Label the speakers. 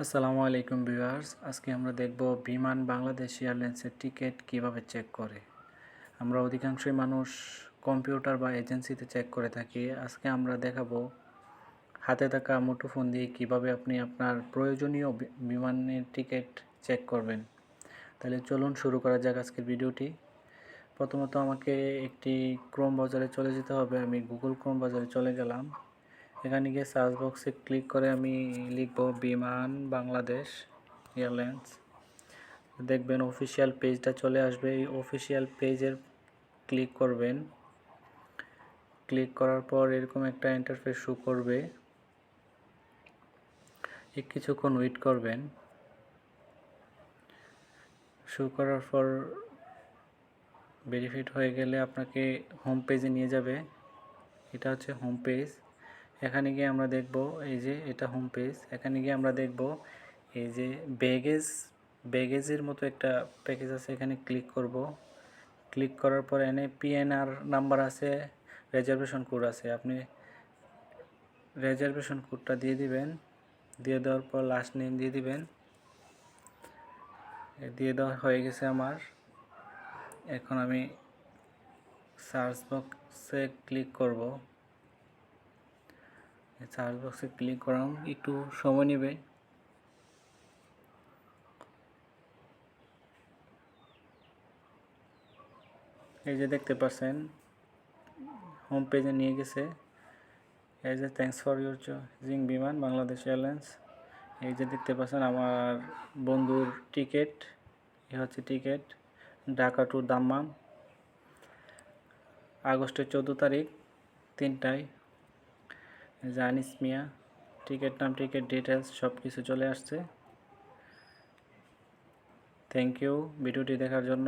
Speaker 1: আসসালামু আলাইকুম ভিউয়ার্স, আজকে আমরা দেখব বিমান বাংলাদেশ এয়ারলাইন্সের টিকিট কিভাবে চেক করে। আমরা অধিকাংশই মানুষ কম্পিউটার বা এজেন্সিতে চেক করে থাকি। আজকে আমরা দেখাবো হাতে থাকা মুঠোফোন দিয়ে কিভাবে আপনি আপনার প্রয়োজনীয় বিমানের টিকিট চেক করবেন। তাহলে চলুন শুরু করা যাক আজকের ভিডিওটি। প্রথমত আমাকে একটি ক্রোম ব্রাউজারে চলে যেতে হবে। আমি গুগল ক্রোম ব্রাউজারে চলে গেলাম। এখানে গিয়ে সার্চ বক্সে ক্লিক করে আমি লিখব বিমান বাংলাদেশ এয়ারলাইন্স। দেখবেন অফিসিয়াল পেজটা চলে আসবে। এই অফিসিয়াল পেজের ক্লিক করবেন। ক্লিক করার পর এরকম একটা ইন্টারফেস শো করবে। কিছুক্ষণ ওয়েট করবেন। শো করার পর ভেরিফাইড হয়ে গেলে আপনাকে হোম পেজে নিয়ে যাবে। এটা হচ্ছে হোম পেজ। এখানে গিয়ে আমরা দেখব, এই যে এটা হোম পেজ। এখানে গিয়ে আমরা দেখব এই যে ব্যাগেজের মতো একটা প্যাকেজ আছে, এখানে ক্লিক করব। ক্লিক করার পর এনে পিএনআর নাম্বার আছে, রিজার্ভেশন কোড আছে। আপনি রিজার্ভেশন কোডটা দিয়ে দিবেন। দিয়ে দেওয়ার পর লাস্ট নেম দিয়ে দিবেন। দিয়ে দেওয়া হয়ে গেছে আমার। এখন আমি সার্চ বক্সে ক্লিক করব। সার্চ বক্সে ক্লিক করাম, একটু সময় নেবে। এই যে দেখতে পাচ্ছেন হোম পেজে নিয়ে গেছে। এই যে থ্যাঙ্কস ফর ইউর চুজিং বিমান বাংলাদেশ এয়ারলাইন্স। এই যে দেখতে পাচ্ছেন আমার বন্ধুর টিকিট। এ হচ্ছে টিকিট, ঢাকা টু দাম্মাম, আগস্টের 14 তারিখ 3টায়। জানিস মিয়া, টিকিট নাম, টিকিট ডিটেলস সব কিছু চলে আসছে। থ্যাংক ইউ ভিডিওটি দেখার জন্য।